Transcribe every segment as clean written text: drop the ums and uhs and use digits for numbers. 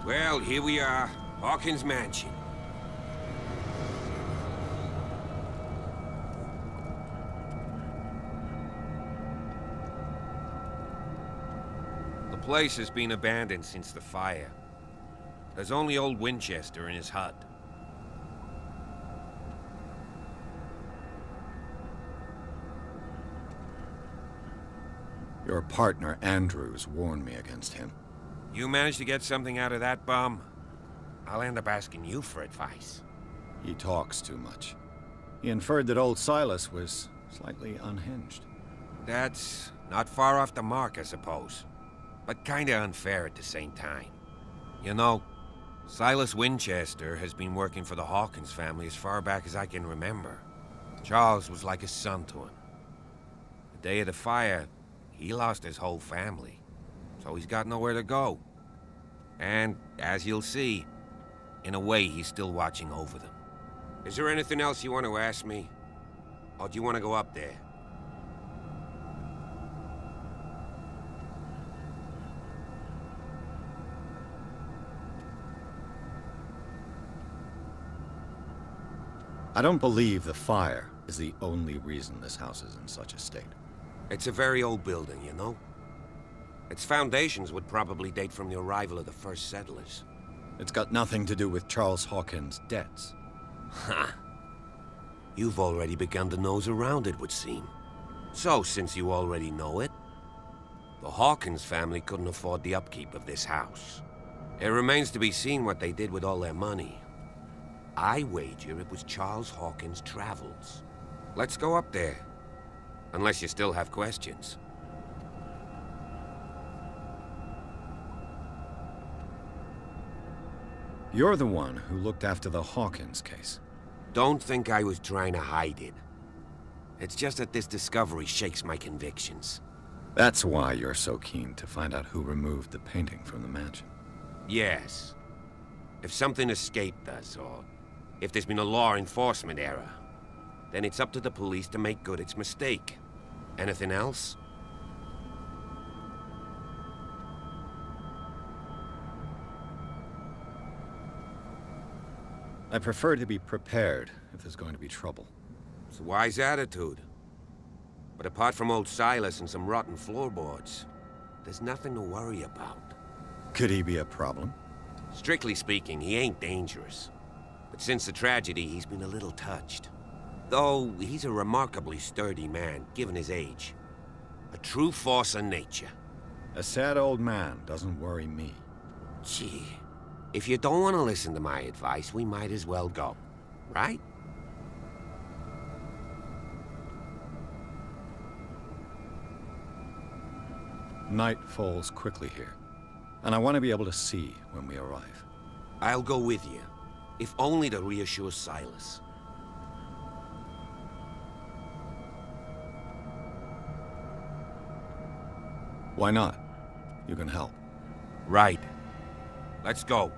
Well, here we are. Hawkins' mansion. The place has been abandoned since the fire. There's only old Winchester in his hut. Your partner, Andrews, warned me against him. You managed to get something out of that bum? I'll end up asking you for advice. He talks too much. He inferred that old Silas was slightly unhinged. That's not far off the mark, I suppose. But kinda unfair at the same time. You know, Silas Winchester has been working for the Hawkins family as far back as I can remember. Charles was like a son to him. The day of the fire, he lost his whole family, so he's got nowhere to go. And, as you'll see, in a way, he's still watching over them. Is there anything else you want to ask me? Or do you want to go up there? I don't believe the fire is the only reason this house is in such a state. It's a very old building, you know? Its foundations would probably date from the arrival of the first settlers. It's got nothing to do with Charles Hawkins' debts. Ha! You've already begun to nose around it, would seem. So, since you already know it, the Hawkins family couldn't afford the upkeep of this house. It remains to be seen what they did with all their money. I wager it was Charles Hawkins' travels. Let's go up there. Unless you still have questions. You're the one who looked after the Hawkins case. Don't think I was trying to hide it. It's just that this discovery shakes my convictions. That's why you're so keen to find out who removed the painting from the mansion. Yes. If something escaped us, or if there's been a law enforcement error, then it's up to the police to make good its mistake. Anything else? I prefer to be prepared if there's going to be trouble. It's a wise attitude. But apart from old Silas and some rotten floorboards, there's nothing to worry about. Could he be a problem? Strictly speaking, he ain't dangerous. But since the tragedy, he's been a little touched. Though, he's a remarkably sturdy man, given his age. A true force of nature. A sad old man doesn't worry me. Gee, if you don't want to listen to my advice, we might as well go. Right? Night falls quickly here, and I want to be able to see when we arrive. I'll go with you, if only to reassure Silas. Why not? You can help. Right. Let's go.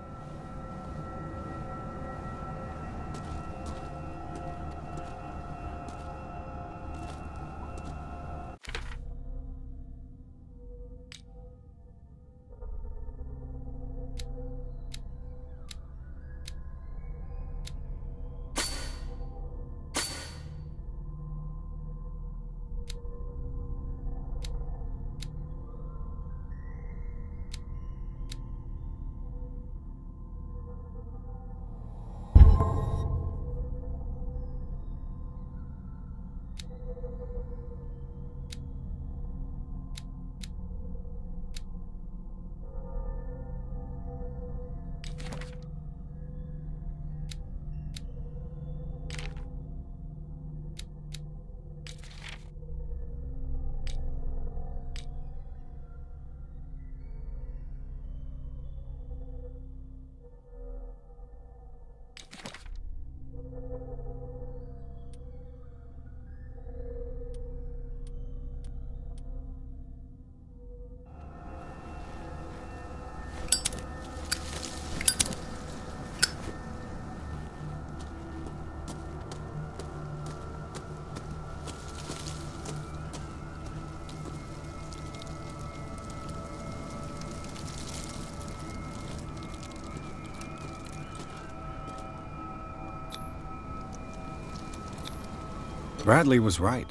Bradley was right.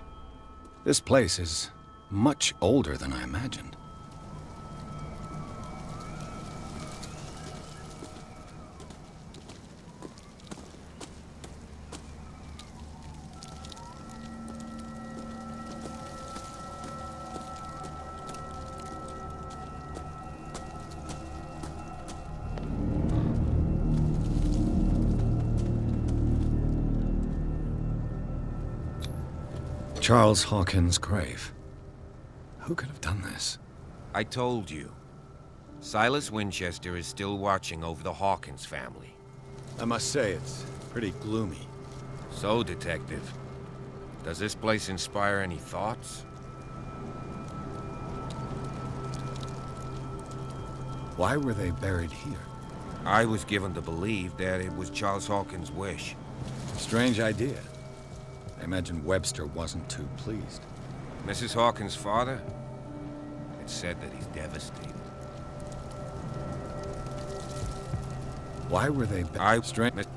This place is much older than I imagined. Charles Hawkins' grave. Who could have done this? I told you. Silas Winchester is still watching over the Hawkins family. I must say, it's pretty gloomy. So, Detective, does this place inspire any thoughts? Why were they buried here? I was given to believe that it was Charles Hawkins' wish. Strange idea. I imagine Webster wasn't too pleased. Mrs. Hawkins' father? It's said that he's devastated. Why were they strange?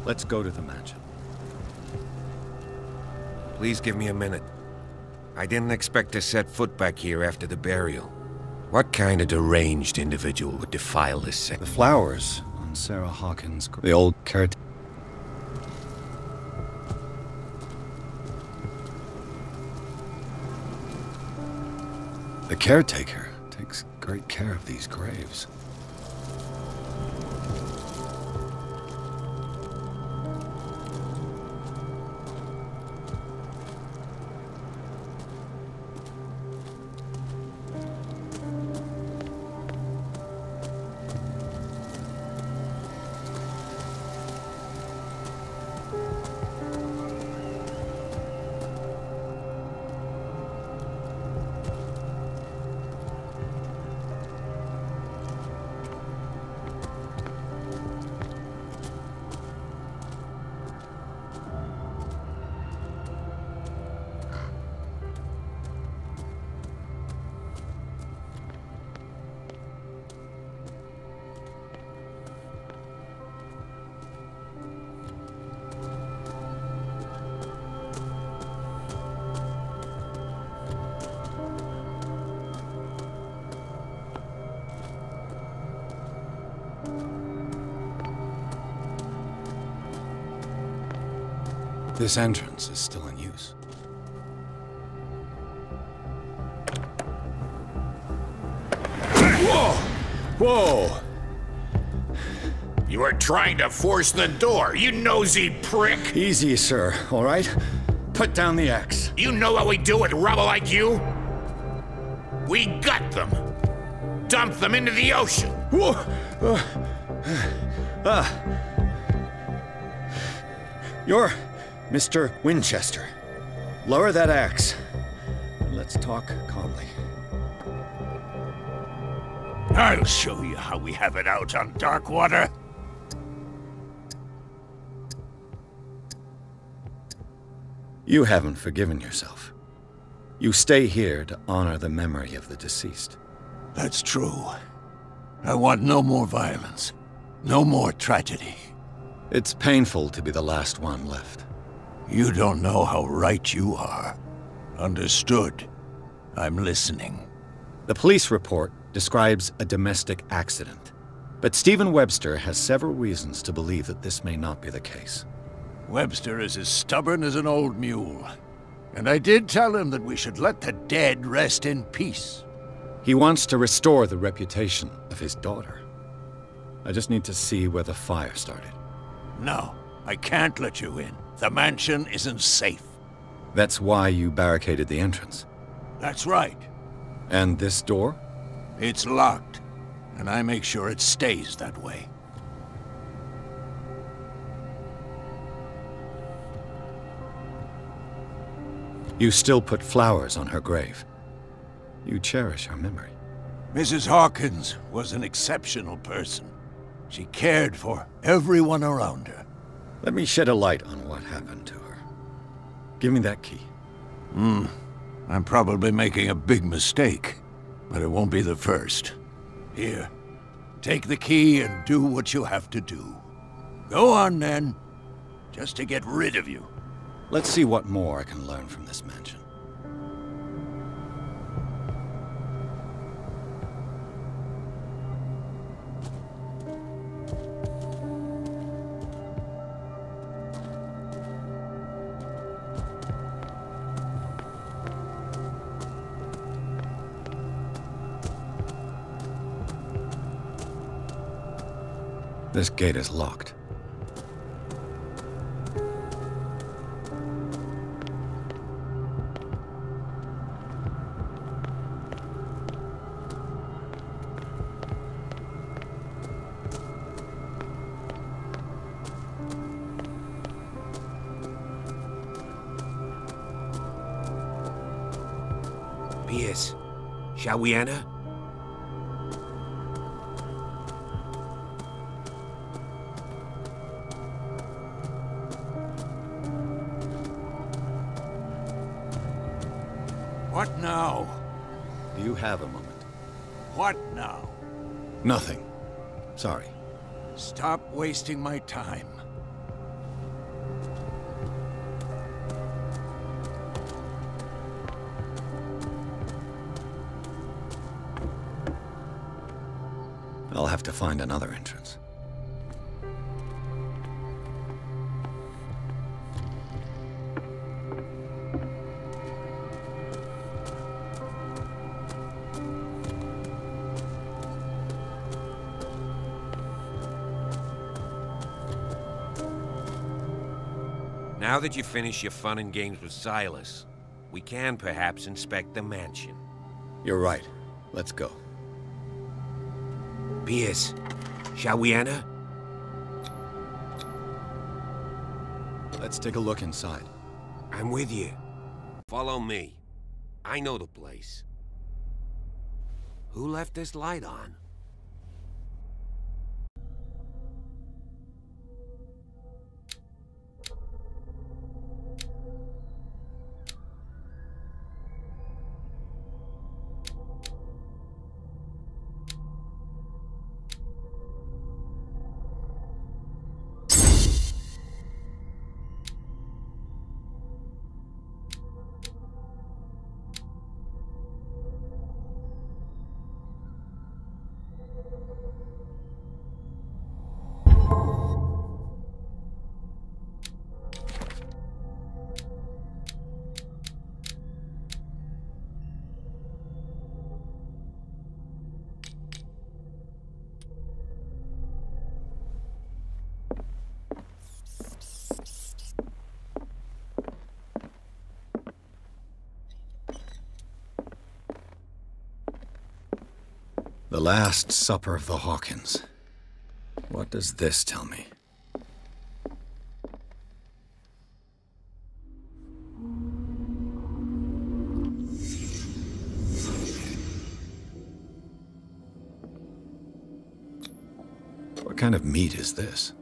Let's go to the mansion. Please give me a minute. I didn't expect to set foot back here after the burial. What kind of deranged individual would defile this The flowers on Sarah Hawkins' the old caretaker. The caretaker takes great care of these graves. This entrance is still in use. Whoa! Whoa! You are trying to force the door, you nosy prick! Easy, sir, all right? Put down the axe. You know what we do with rubble like you? We gut them. Dump them into the ocean. Whoa! You're Mr. Winchester. Lower that axe. And let's talk calmly. I'll show you how we have it out on Darkwater. You haven't forgiven yourself. You stay here to honor the memory of the deceased. That's true. I want no more violence. No more tragedy. It's painful to be the last one left. You don't know how right you are. Understood. I'm listening. The police report describes a domestic accident, but Stephen Webster has several reasons to believe that this may not be the case. Webster is as stubborn as an old mule. And I did tell him that we should let the dead rest in peace. He wants to restore the reputation of his daughter. I just need to see where the fire started. No, I can't let you in. The mansion isn't safe. That's why you barricaded the entrance. That's right. And this door? It's locked, and I make sure it stays that way. You still put flowers on her grave. You cherish her memory. Mrs. Hawkins was an exceptional person. She cared for everyone around her. Let me shed a light on what happened to her. Give me that key. I'm probably making a big mistake, but it won't be the first. Here, take the key and do what you have to do. Go on, then. just to get rid of you. Let's see what more I can learn from this mansion. This gate is locked. Pierce, shall we enter? What now? Do you have a moment? What now? Nothing. Sorry. Stop wasting my time. I'll have to find another entrance. Now that you've finished your fun and games with Silas, we can perhaps inspect the mansion. You're right. Let's go. Pierce, shall we enter? Let's take a look inside. I'm with you. Follow me. I know the place. Who left this light on? The Last Supper of the Hawkins. What does this tell me? What kind of meat is this?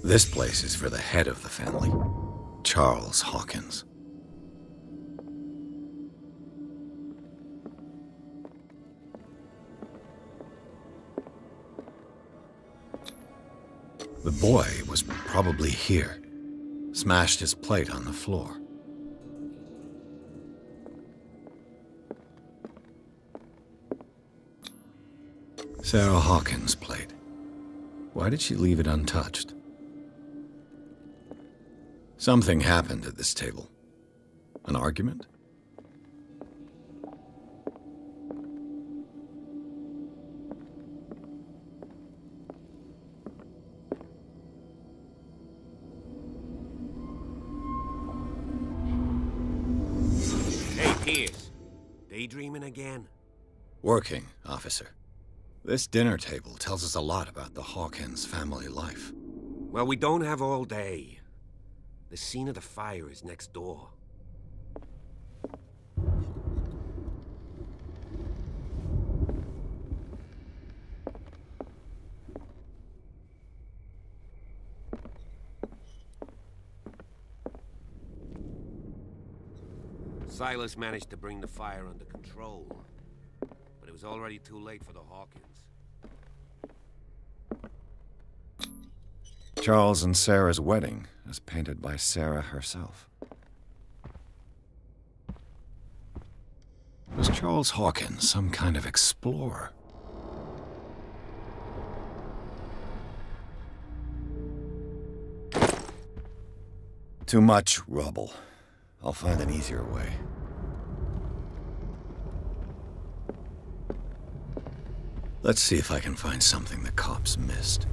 This place is for the head of the family, Charles Hawkins. The boy was probably here. Smashed his plate on the floor. Sarah Hawkins' plate. Why did she leave it untouched? Something happened at this table. An argument? Daydreaming again? Working, officer. This dinner table tells us a lot about the Hawkins family life. Well, we don't have all day. The scene of the fire is next door. Silas managed to bring the fire under control, but it was already too late for the Hawkins. Charles and Sarah's wedding, as painted by Sarah herself. Was Charles Hawkins some kind of explorer? Too much rubble. I'll find an easier way. Let's see if I can find something the cops missed.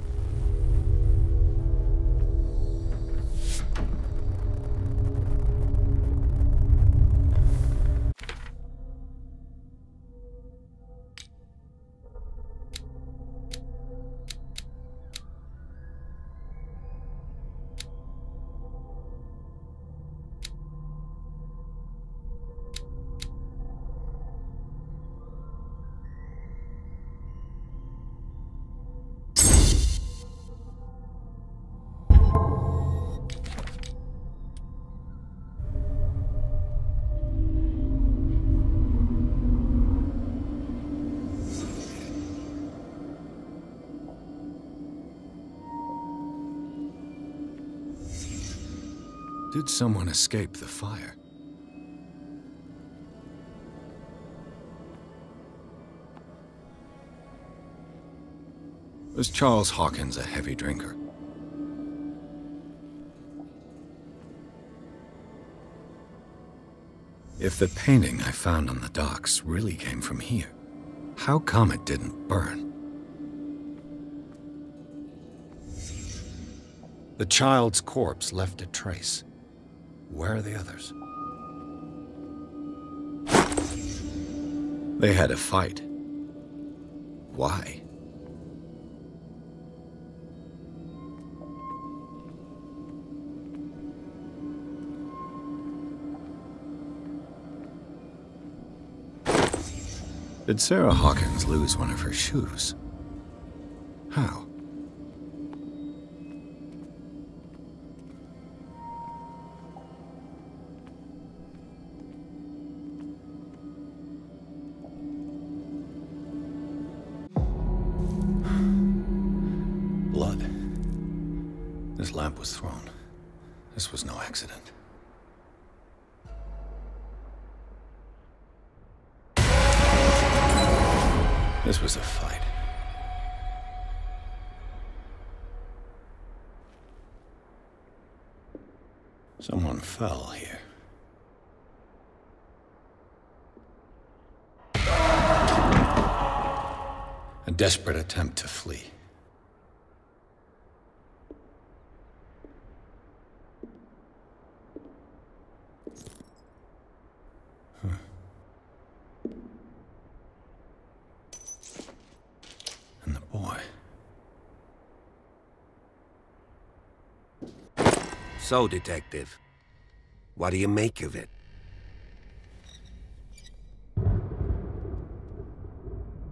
Did someone escape the fire? Was Charles Hawkins a heavy drinker? If the painting I found on the docks really came from here, how come it didn't burn? The child's corpse left a trace. Where are the others? They had a fight. Why? Did Sarah Hawkins lose one of her shoes? How? Blood. This lamp was thrown. This was no accident. This was a fight. Someone fell here. A desperate attempt to flee. And the boy. So, Detective, what do you make of it?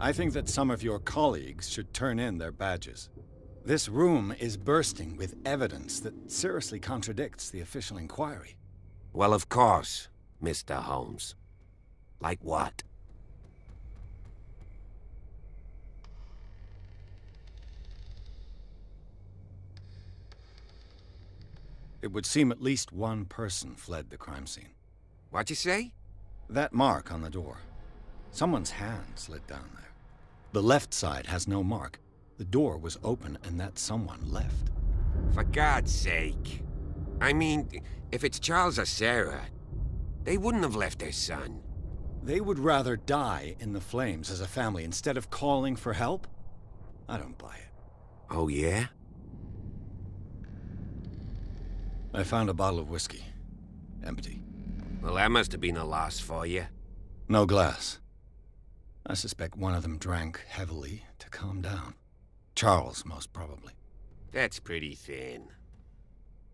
I think that some of your colleagues should turn in their badges. This room is bursting with evidence that seriously contradicts the official inquiry. Well, of course, Mr. Holmes. Like what? It would seem at least one person fled the crime scene. What'd you say? That mark on the door. Someone's hand slid down there. The left side has no mark. The door was open and that someone left. For God's sake. I mean, if it's Charles or Sarah, they wouldn't have left their son. They would rather die in the flames as a family instead of calling for help? I don't buy it. Oh, yeah? I found a bottle of whiskey. Empty. Well, that must have been a loss for you. No glass. I suspect one of them drank heavily to calm down. Charles, most probably. That's pretty thin.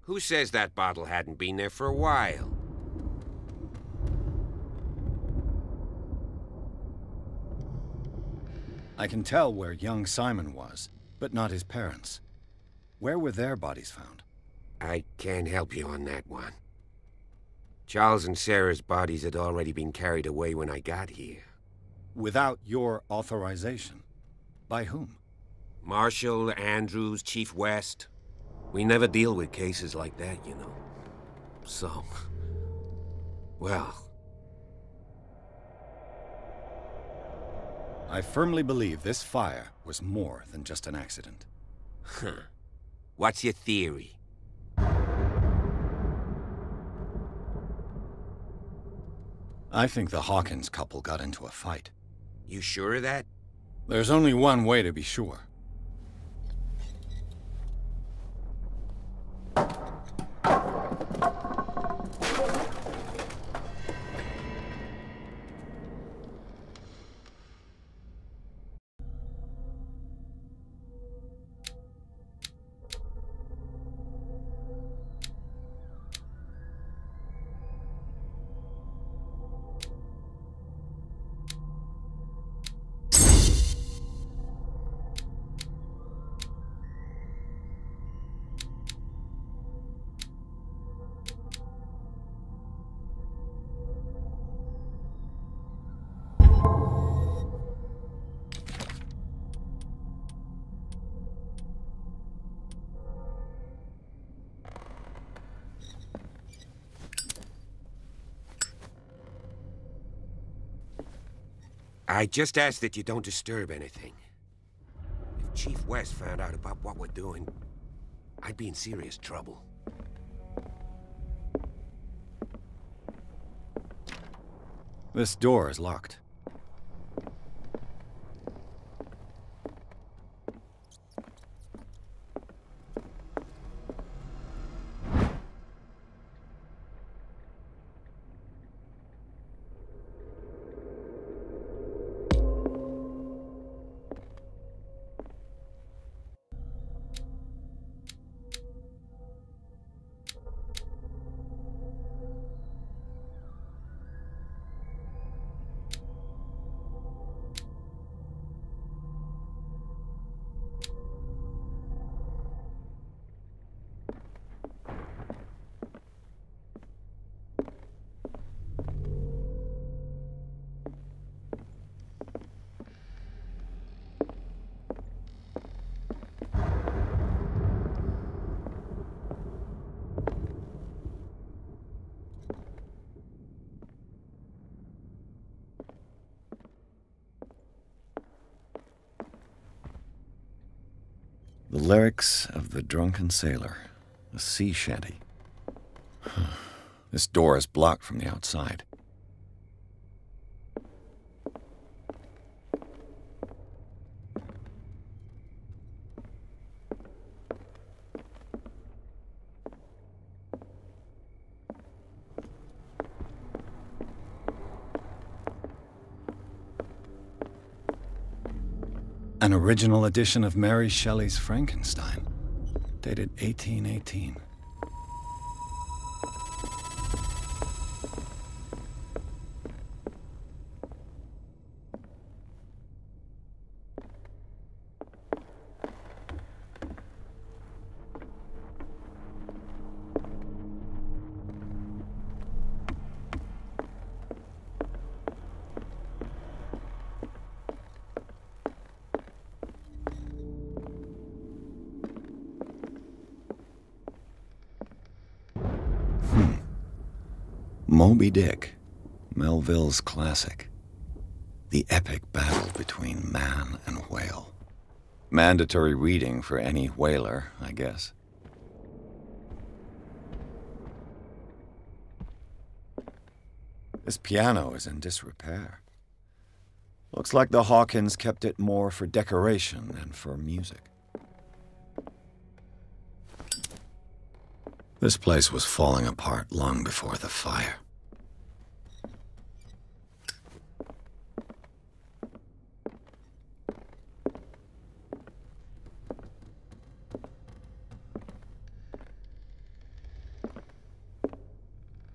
Who says that bottle hadn't been there for a while? I can tell where young Simon was, but not his parents. Where were their bodies found? I can't help you on that one. Charles and Sarah's bodies had already been carried away when I got here. Without your authorization? By whom? Marshall, Andrews, Chief West. We never deal with cases like that, you know. So... well... I firmly believe this fire was more than just an accident. Huh. What's your theory? I think the Hawkins couple got into a fight. You sure of that? There's only one way to be sure. I just ask that you don't disturb anything. If Chief West found out about what we're doing, I'd be in serious trouble. This door is locked. The lyrics of the drunken sailor, a sea shanty. This door is blocked from the outside. An original edition of Mary Shelley's Frankenstein, dated 1818. Moby Dick, Melville's classic. The epic battle between man and whale. Mandatory reading for any whaler, I guess. This piano is in disrepair. Looks like the Hawkins kept it more for decoration than for music. This place was falling apart long before the fire.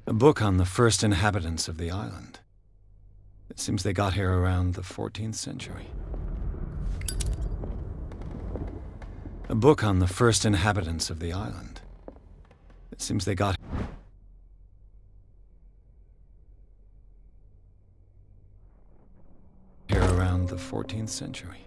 A book on the first inhabitants of the island. It seems they got here around the 14th century. A book on the first inhabitants of the island. It seems they got here around the 14th century.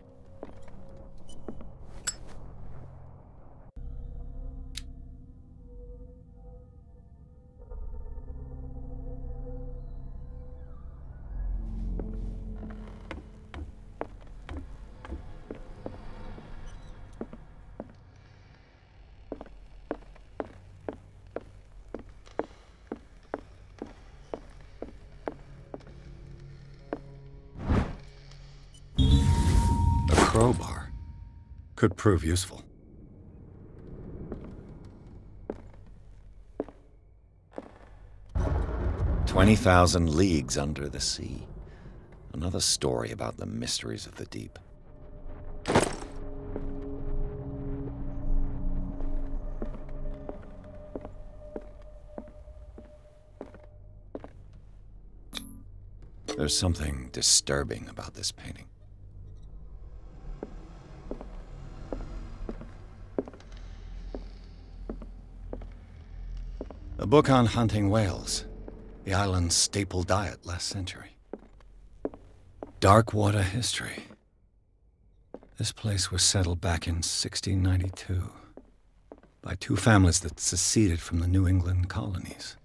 crowbar. Could prove useful. "20,000 Leagues Under the Sea." Another story about the mysteries of the deep. There's something disturbing about this painting. A book on hunting whales, the island's staple diet last century. Darkwater history. This place was settled back in 1692 by two families that seceded from the New England colonies.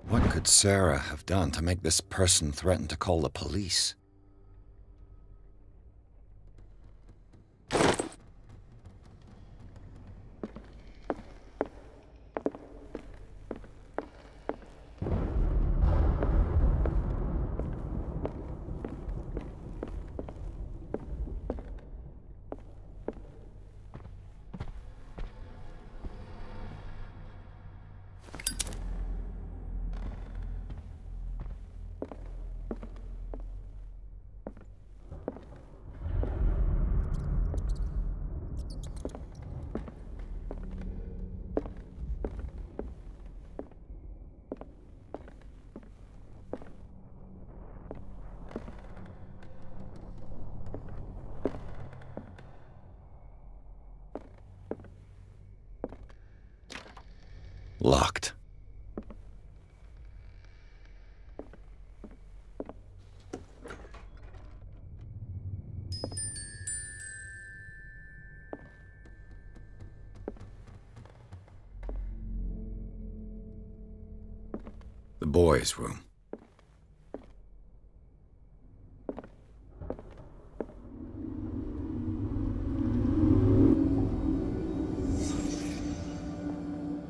What could Sarah have done to make this person threaten to call the police? Locked. The boys' room.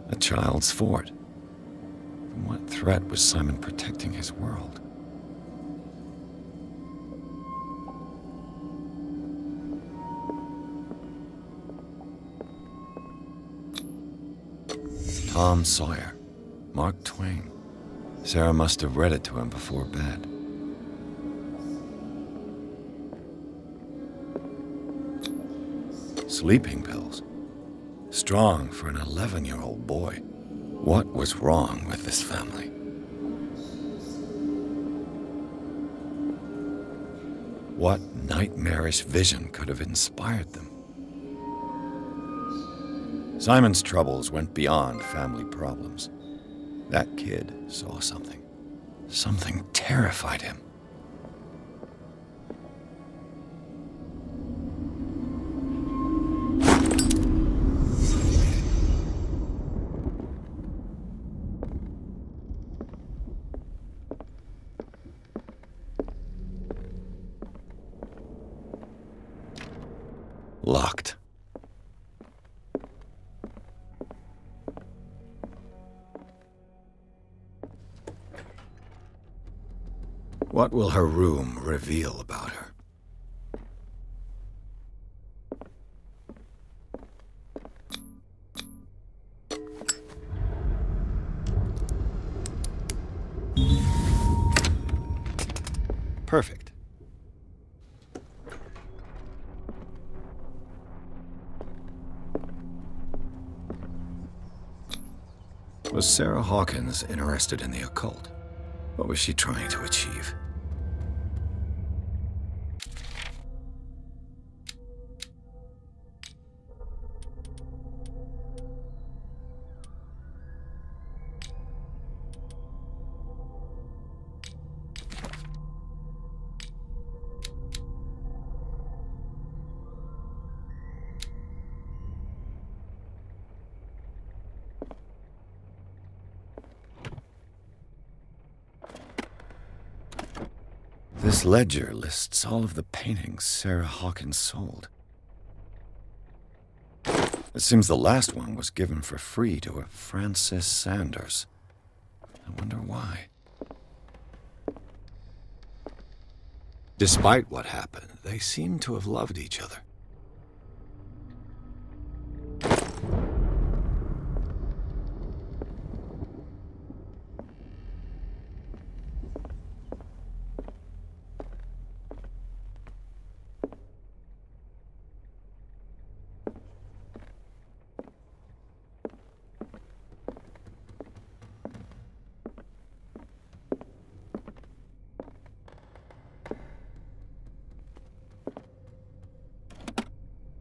A child's fort. From what threat was Simon protecting his world? Tom Sawyer, Mark Twain. Sarah must have read it to him before bed. Sleeping pills. Strong for an 11-year-old boy. What was wrong with this family? What nightmarish vision could have inspired them? Simon's troubles went beyond family problems. That kid saw something. Something terrified him. Locked. What will her room reveal about her? Perfect. Was Sarah Hawkins interested in the occult? What was she trying to achieve? This ledger lists all of the paintings Sarah Hawkins sold. It seems the last one was given for free to a Francis Sanders. I wonder why. Despite what happened, they seem to have loved each other.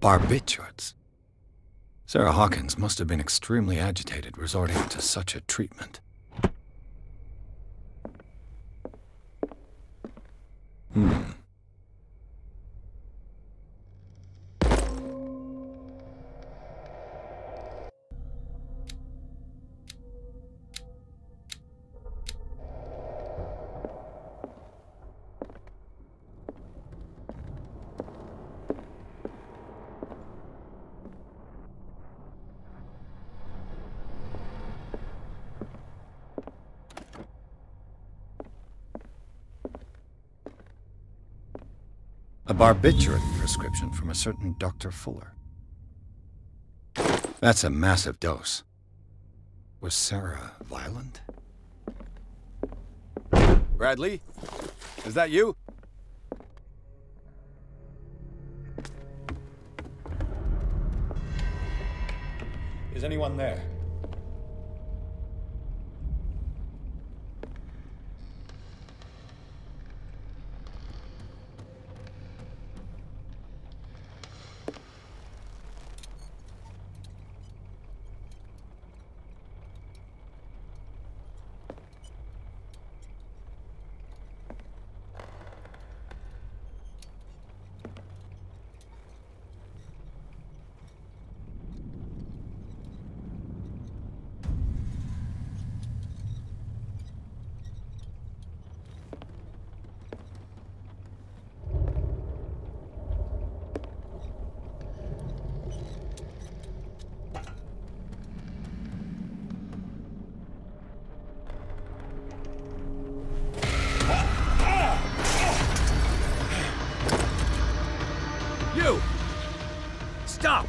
Barbiturates. Sarah Hawkins must have been extremely agitated resorting to such a treatment. A barbiturate prescription from a certain Dr. Fuller. That's a massive dose. Was Sarah violent? Bradley? Is that you? Is anyone there? Stop!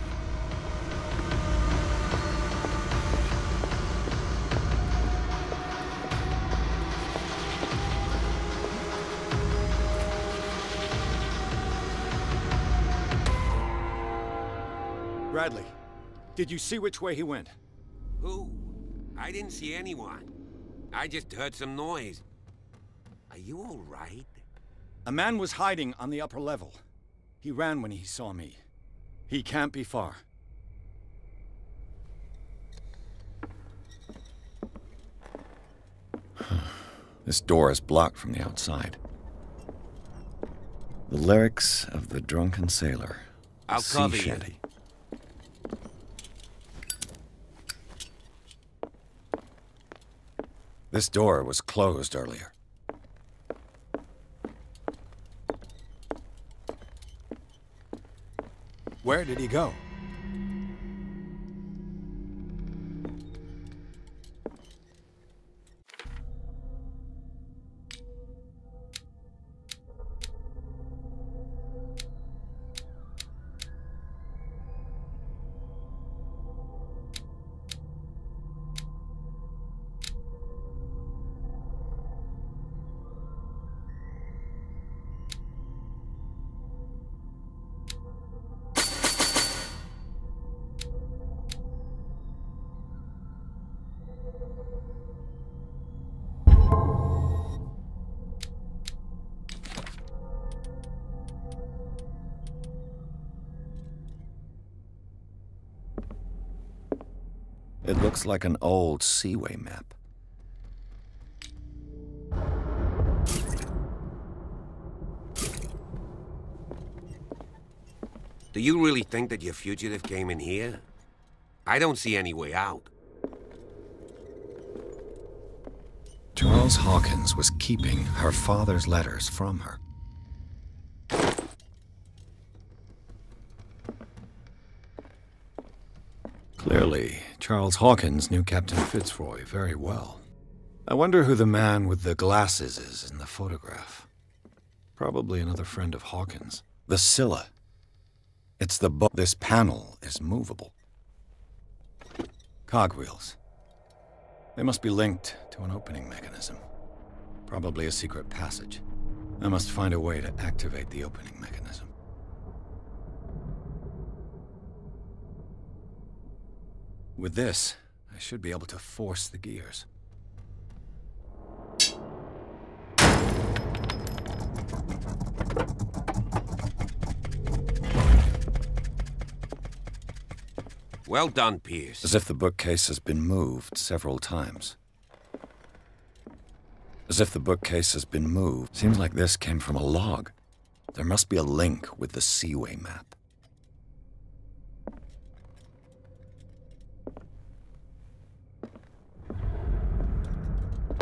Bradley, did you see which way he went? Who? I didn't see anyone. I just heard some noise. Are you all right? A man was hiding on the upper level. He ran when he saw me. He can't be far. This door is blocked from the outside. The lyrics of the drunken sailor. I'll cover you. Shanty. This door was closed earlier. Where did he go? It looks like an old seaway map. Do you really think that your fugitive came in here? I don't see any way out. Charles Hawkins was keeping her father's letters from her. Clearly, Charles Hawkins knew Captain Fitzroy very well. I wonder who the man with the glasses is in the photograph. Probably another friend of Hawkins. The Scylla. It's the boat. This panel is movable. Cogwheels. They must be linked to an opening mechanism. Probably a secret passage. I must find a way to activate the opening mechanism. With this, I should be able to force the gears. Well done, Pierce. As if the bookcase has been moved several times. As if the bookcase has been moved. Seems like this came from a log. There must be a link with the Seaway map.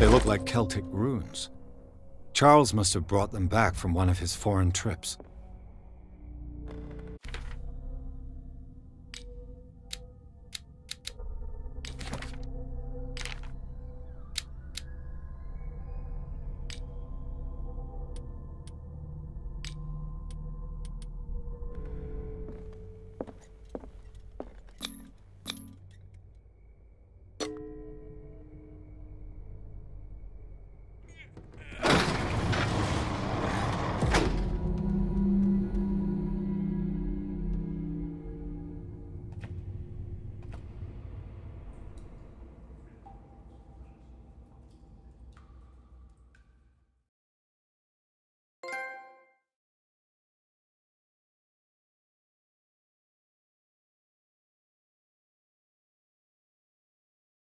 They look like Celtic runes. Charles must have brought them back from one of his foreign trips.